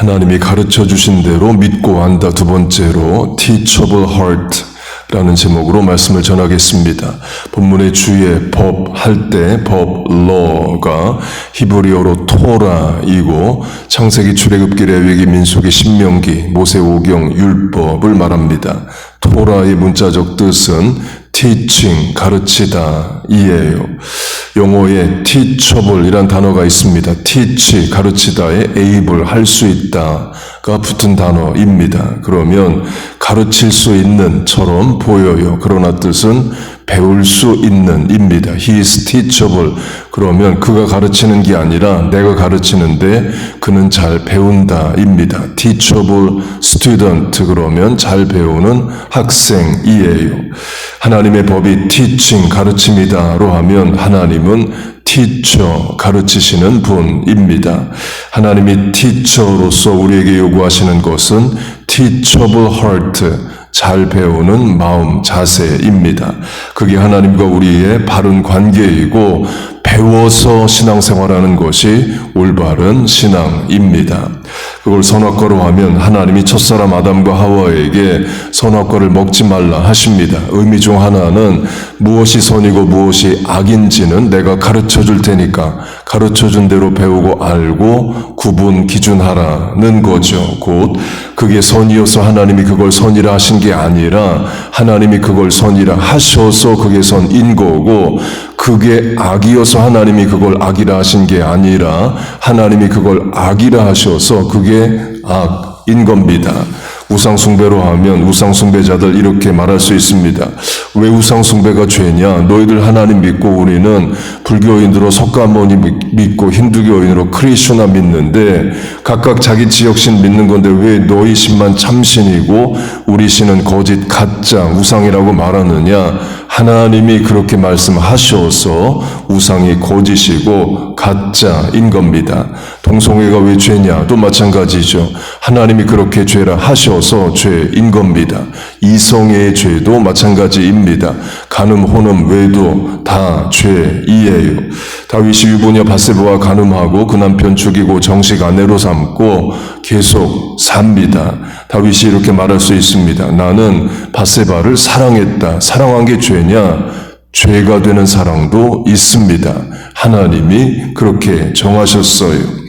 하나님이 가르쳐 주신 대로 믿고 안다. 두 번째로 teachable heart 라는 제목으로 말씀을 전하겠습니다. 본문의 주의 법 할 때 법 law가 히브리어로 토라이고 창세기, 출애굽기, 레위기, 민수기, 신명기, 모세오경, 율법을 말합니다. 토라의 문자적 뜻은 teaching, 가르치다 이에요. 영어에 teachable 이란 단어가 있습니다. teach, 가르치다에 able, 할 수 있다가 붙은 단어입니다. 그러면 가르칠 수 있는 처럼 보여요. 그러나 뜻은 배울 수 있는 입니다. He is teachable. 그러면 그가 가르치는 게 아니라 내가 가르치는데 그는 잘 배운다 입니다. teachable student 그러면 잘 배우는 학생이에요. 하나님의 법이 teaching, 가르침이다로 하면 하나님은 teacher, 가르치시는 분입니다. 하나님이 teacher로서 우리에게 요구하시는 것은 teachable heart, 잘 배우는 마음, 자세입니다. 그게 하나님과 우리의 바른 관계이고 배워서 신앙생활하는 것이 올바른 신앙입니다. 그걸 선악과로 하면 하나님이 첫사람 아담과 하와에게 선악과를 먹지 말라 하십니다. 의미 중 하나는 무엇이 선이고 무엇이 악인지는 내가 가르쳐 줄 테니까 가르쳐 준 대로 배우고 알고 구분 기준하라는 거죠. 곧 그게 선이어서 하나님이 그걸 선이라 하신 게 아니라 하나님이 그걸 선이라 하셔서 그게 선인 거고 그게 악이어서 하나님이 그걸 악이라 하신 게 아니라 하나님이 그걸 악이라 하셔서 그게 악인 겁니다. 우상숭배로 하면 우상숭배자들 이렇게 말할 수 있습니다. 왜 우상숭배가 죄냐? 너희들 하나님 믿고 우리는 불교인으로 석가모니 믿고 힌두교인으로 크리슈나 믿는데 각각 자기 지역신 믿는 건데 왜 너희 신만 참신이고 우리 신은 거짓 가짜 우상이라고 말하느냐? 하나님이 그렇게 말씀하셔서 우상이 거짓이고 가짜인 겁니다. 동성애가 왜 죄냐? 또 마찬가지죠. 하나님이 그렇게 죄라 하셔서 죄인 겁니다. 이성애의 죄도 마찬가지입니다. 간음, 혼음, 외도 다 죄이에요. 다윗이 유보냐 밧세바와 간음하고 그 남편 죽이고 정식 아내로 삼고 계속 삽니다. 다윗이 이렇게 말할 수 있습니다. 나는 밧세바를 사랑했다. 사랑한 게 죄냐? 죄가 되는 사랑도 있습니다. 하나님이 그렇게 정하셨어요.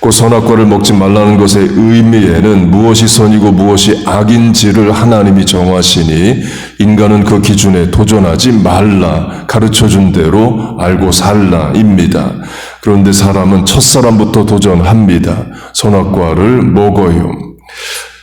그 선악과를 먹지 말라는 것의 의미에는 무엇이 선이고 무엇이 악인지를 하나님이 정하시니 인간은 그 기준에 도전하지 말라, 가르쳐준 대로 알고 살라입니다. 그런데 사람은 첫사람부터 도전합니다. 선악과를 먹어요.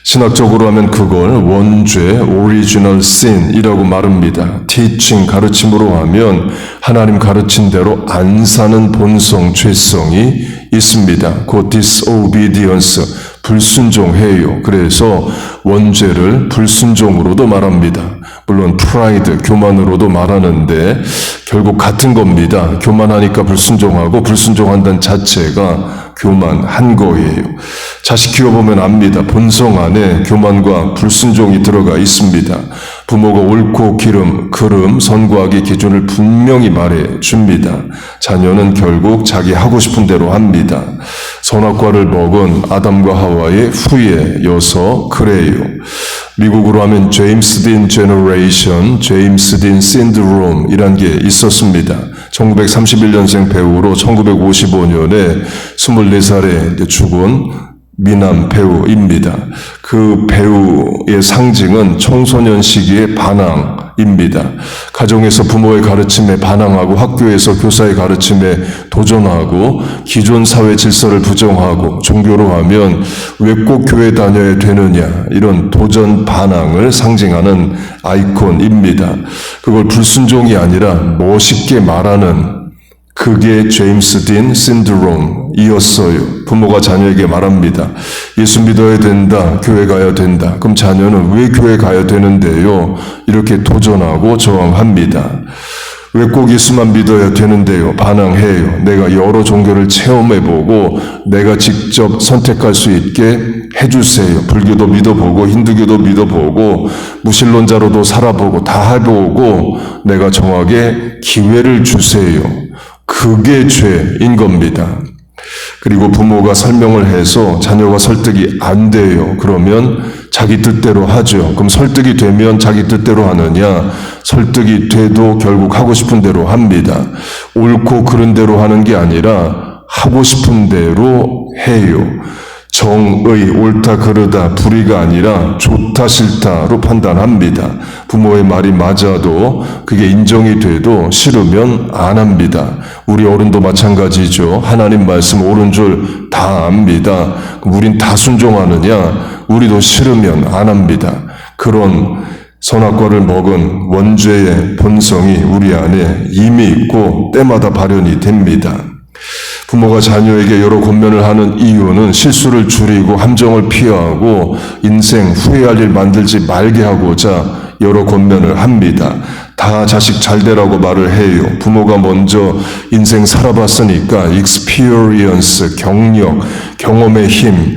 신학적으로 하면 그걸 원죄, original sin이라고 말합니다. teaching, 가르침으로 하면 하나님 가르친 대로 안 사는 본성, 죄성이 있습니다. 곧 disobedience, 불순종해요. 그래서 원죄를 불순종으로도 말합니다. 물론 pride, 교만으로도 말하는데 결국 같은 겁니다. 교만하니까 불순종하고 불순종한다는 자체가 교만한 거예요. 자식 키워보면 압니다. 본성 안에 교만과 불순종이 들어가 있습니다. 부모가 옳고 그름, 선과 악의 기준을 분명히 말해줍니다. 자녀는 결국 자기 하고 싶은 대로 합니다. 선악과를 먹은 아담과 하와의 후예여서 그래요. 미국으로 하면 제임스 딘 제너레이션, 제임스 딘 신드롬 이란 게 있었습니다. 1931년생 배우로 1955년에 24살에 죽은 미남 배우입니다. 그 배우의 상징은 청소년 시기의 반항입니다. 가정에서 부모의 가르침에 반항하고 학교에서 교사의 가르침에 도전하고 기존 사회 질서를 부정하고 종교로 하면 왜 꼭 교회 다녀야 되느냐 이런 도전 반항을 상징하는 아이콘입니다. 그걸 불순종이 아니라 멋있게 말하는 그게 제임스 딘 신드롬이었어요. 부모가 자녀에게 말합니다. 예수 믿어야 된다. 교회 가야 된다. 그럼 자녀는 왜 교회 가야 되는데요? 이렇게 도전하고 저항합니다. 왜 꼭 예수만 믿어야 되는데요? 반항해요. 내가 여러 종교를 체험해보고 내가 직접 선택할 수 있게 해주세요. 불교도 믿어보고 힌두교도 믿어보고 무신론자로도 살아보고 다 해보고 내가 정하게 기회를 주세요. 그게 죄인 겁니다. 그리고 부모가 설명을 해서 자녀가 설득이 안 돼요. 그러면 자기 뜻대로 하죠. 그럼 설득이 되면 자기 뜻대로 하느냐? 설득이 돼도 결국 하고 싶은 대로 합니다. 옳고 그른 대로 하는 게 아니라 하고 싶은 대로 해요. 정의, 옳다, 그르다, 불의가 아니라 좋다, 싫다로 판단합니다. 부모의 말이 맞아도 그게 인정이 돼도 싫으면 안 합니다. 우리 어른도 마찬가지죠. 하나님 말씀 옳은 줄 다 압니다. 우린 다 순종하느냐? 우리도 싫으면 안 합니다. 그런 선악과를 먹은 원죄의 본성이 우리 안에 이미 있고 때마다 발현이 됩니다. 부모가 자녀에게 여러 권면을 하는 이유는 실수를 줄이고 함정을 피하고 인생 후회할 일 만들지 말게 하고자 여러 권면을 합니다. 다 자식 잘 되라고 말을 해요. 부모가 먼저 인생 살아봤으니까 experience, 경력, 경험의 힘이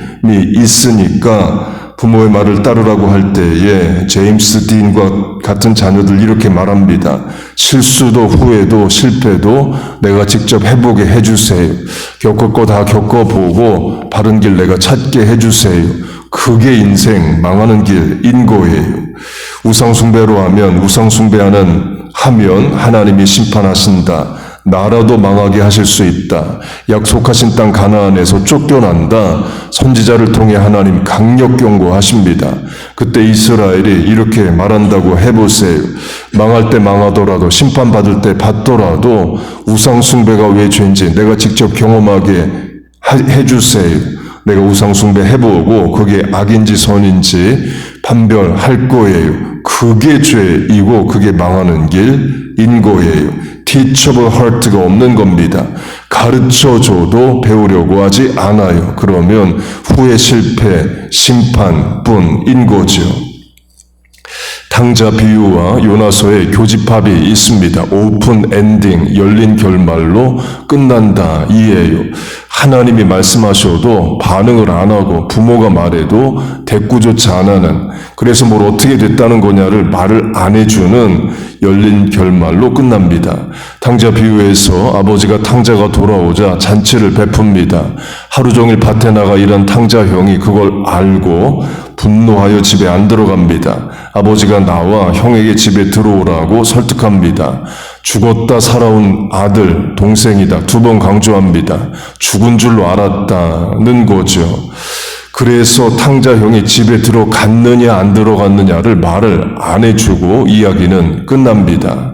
있으니까 부모의 말을 따르라고 할 때에 제임스 딘과 같은 자녀들 이렇게 말합니다. 실수도 후회도 실패도 내가 직접 해보게 해주세요. 겪을 거 다 겪어보고 바른 길 내가 찾게 해주세요. 그게 인생 망하는 길인 거예요. 우상숭배로 하면 하면 하나님이 심판하신다. 나라도 망하게 하실 수 있다. 약속하신 땅 가나안에서 쫓겨난다. 선지자를 통해 하나님 강력 경고하십니다. 그때 이스라엘이 이렇게 말한다고 해보세요. 망할 때 망하더라도 심판받을 때 받더라도 우상숭배가 왜 죄인지 내가 직접 경험하게 해주세요. 내가 우상숭배 해보고 그게 악인지 선인지 판별할 거예요. 그게 죄이고 그게 망하는 길인 거예요. teachable heart가 없는 겁니다. 가르쳐줘도 배우려고 하지 않아요. 그러면 후회, 실패, 심판뿐인 거죠. 탕자 비유와 요나서의 교집합이 있습니다. 오픈 엔딩, 열린 결말로 끝난다 이에요. 하나님이 말씀하셔도 반응을 안 하고 부모가 말해도 대꾸조차 안 하는, 그래서 뭘 어떻게 됐다는 거냐를 말을 안 해주는 열린 결말로 끝납니다. 탕자 비유에서 아버지가 탕자가 돌아오자 잔치를 베풉니다. 하루 종일 밭에 나가 일한 탕자 형이 그걸 알고 분노하여 집에 안 들어갑니다. 아버지가 나와 형에게 집에 들어오라고 설득합니다. 죽었다 살아온 아들, 동생이다. 2번 강조합니다. 죽은 줄로 알았다는 거죠. 그래서 탕자 형이 집에 들어갔느냐 안 들어갔느냐를 말을 안 해주고 이야기는 끝납니다.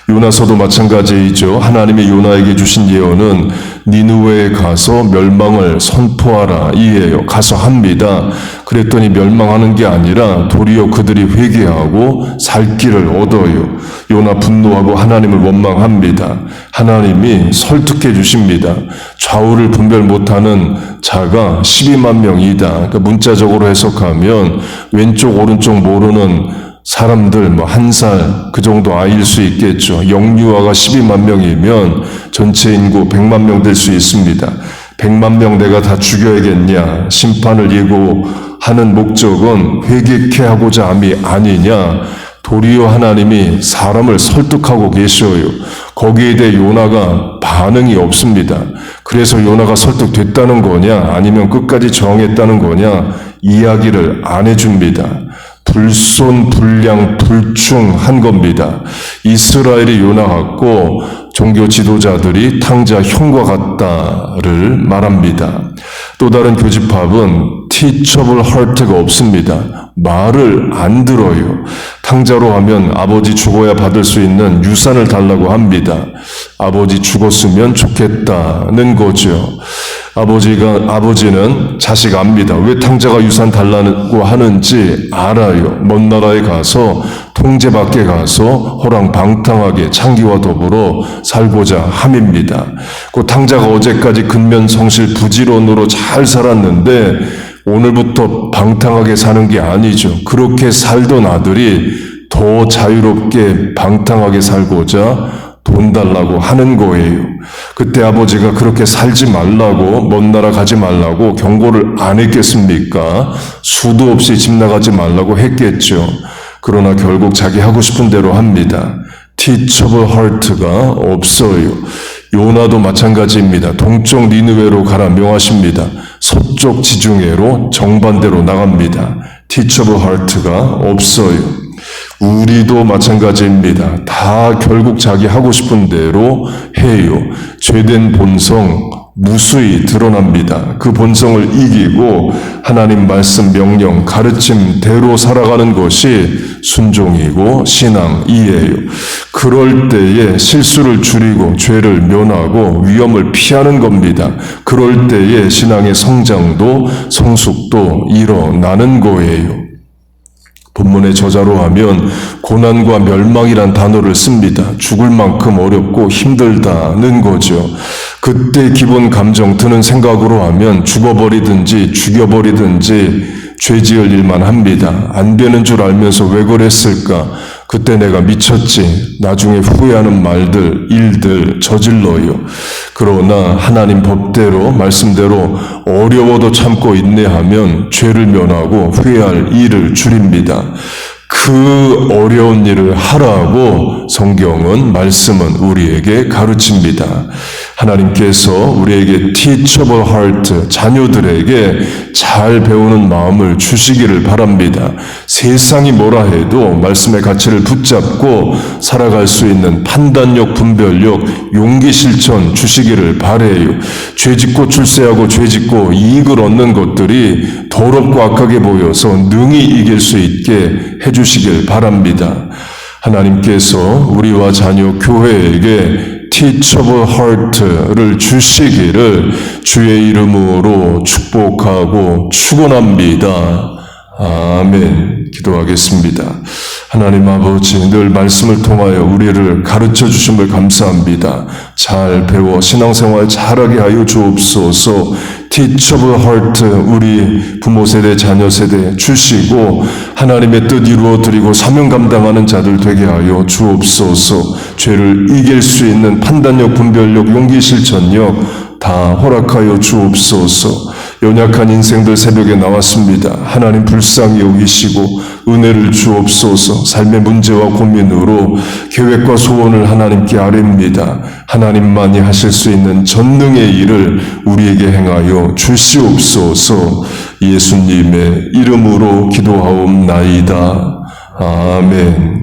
요나서도 마찬가지이죠. 하나님이 요나에게 주신 예언은 니느웨에 가서 멸망을 선포하라 이에요. 가서 합니다. 그랬더니 멸망하는 게 아니라 도리어 그들이 회개하고 살 길을 얻어요. 요나 분노하고 하나님을 원망합니다. 하나님이 설득해 주십니다. 좌우를 분별 못하는 자가 12만 명이다. 그러니까 문자적으로 해석하면 왼쪽 오른쪽 모르는 사람들 1살 그 정도 아이일 수 있겠죠. 영유아가 12만 명이면 전체 인구 100만 명 될 수 있습니다. 100만 명 내가 다 죽여야겠냐. 심판을 예고하는 목적은 회개케 하고자 함이 아니냐. 도리어 하나님이 사람을 설득하고 계셔요. 거기에 대해 요나가 반응이 없습니다. 그래서 요나가 설득됐다는 거냐 아니면 끝까지 정했다는 거냐 이야기를 안 해줍니다. 불손불량 불충한 겁니다. 이스라엘이 요나 같고 종교 지도자들이 탕자 형과 같다를 말합니다. 또 다른 교집합은 teachable heart가 없습니다. 말을 안 들어요. 탕자로 하면 아버지 죽어야 받을 수 있는 유산을 달라고 합니다. 아버지 죽었으면 좋겠다는 거죠. 아버지는 자식 압니다. 왜 탕자가 유산 달라고 하는지 알아요. 먼 나라에 가서 통제 밖에 가서 호랑방탕하게 창기와 더불어 살고자 함입니다. 그 탕자가 어제까지 근면성실 부지런으로 잘 살았는데 오늘부터 방탕하게 사는 게 아니죠. 그렇게 살던 아들이 더 자유롭게 방탕하게 살고자 돈 달라고 하는 거예요. 그때 아버지가 그렇게 살지 말라고, 먼 나라 가지 말라고 경고를 안 했겠습니까? 수도 없이 집 나가지 말라고 했겠죠. 그러나 결국 자기 하고 싶은 대로 합니다. teachable heart가 없어요. 요나도 마찬가지입니다. 동쪽 니느웨로 가라 명하십니다. 서쪽 지중해로 정반대로 나갑니다. teachable heart가 없어요. 우리도 마찬가지입니다. 다 결국 자기 하고 싶은 대로 해요. 죄된 본성 무수히 드러납니다. 그 본성을 이기고 하나님 말씀, 명령, 가르침대로 살아가는 것이 순종이고 신앙이에요. 그럴 때에 실수를 줄이고 죄를 면하고 위험을 피하는 겁니다. 그럴 때에 신앙의 성장도 성숙도 일어나는 거예요. 본문의 저자로 하면 고난과 멸망이란 단어를 씁니다. 죽을 만큼 어렵고 힘들다는 거죠. 그때 기본 감정 드는 생각으로 하면 죽어버리든지 죽여버리든지 죄 지을 일만 합니다. 안 되는 줄 알면서 왜 그랬을까? 그때 내가 미쳤지. 나중에 후회하는 말들, 일들 저질러요. 그러나 하나님 법대로, 말씀대로 어려워도 참고 인내하면 죄를 면하고 후회할 일을 줄입니다. 그 어려운 일을 하라고 성경은, 말씀은 우리에게 가르칩니다. 하나님께서 우리에게 teachable heart, 자녀들에게 잘 배우는 마음을 주시기를 바랍니다. 세상이 뭐라 해도 말씀의 가치를 붙잡고 살아갈 수 있는 판단력, 분별력, 용기 실천 주시기를 바라요. 죄짓고 출세하고 죄짓고 이익을 얻는 것들이 더럽고 악하게 보여서 능히 이길 수 있게 해주시길 바랍니다. 하나님께서 우리와 자녀 교회에게 teachable heart를 주시기를 주의 이름으로 축복하고 축원합니다. 아멘. 기도하겠습니다. 하나님 아버지, 늘 말씀을 통하여 우리를 가르쳐 주심을 감사합니다. 잘 배워 신앙생활 잘하게 하여 주옵소서. teachable heart, 우리 부모 세대, 자녀 세대 주시고 하나님의 뜻 이루어 드리고 사명 감당하는 자들 되게 하여 주옵소서. 죄를 이길 수 있는 판단력, 분별력, 용기, 실천력 다 허락하여 주옵소서. 연약한 인생들 새벽에 나왔습니다. 하나님 불쌍히 여기시고 은혜를 주옵소서. 삶의 문제와 고민으로 계획과 소원을 하나님께 아뢰입니다. 하나님만이 하실 수 있는 전능의 일을 우리에게 행하여 주시옵소서. 예수님의 이름으로 기도하옵나이다. 아멘.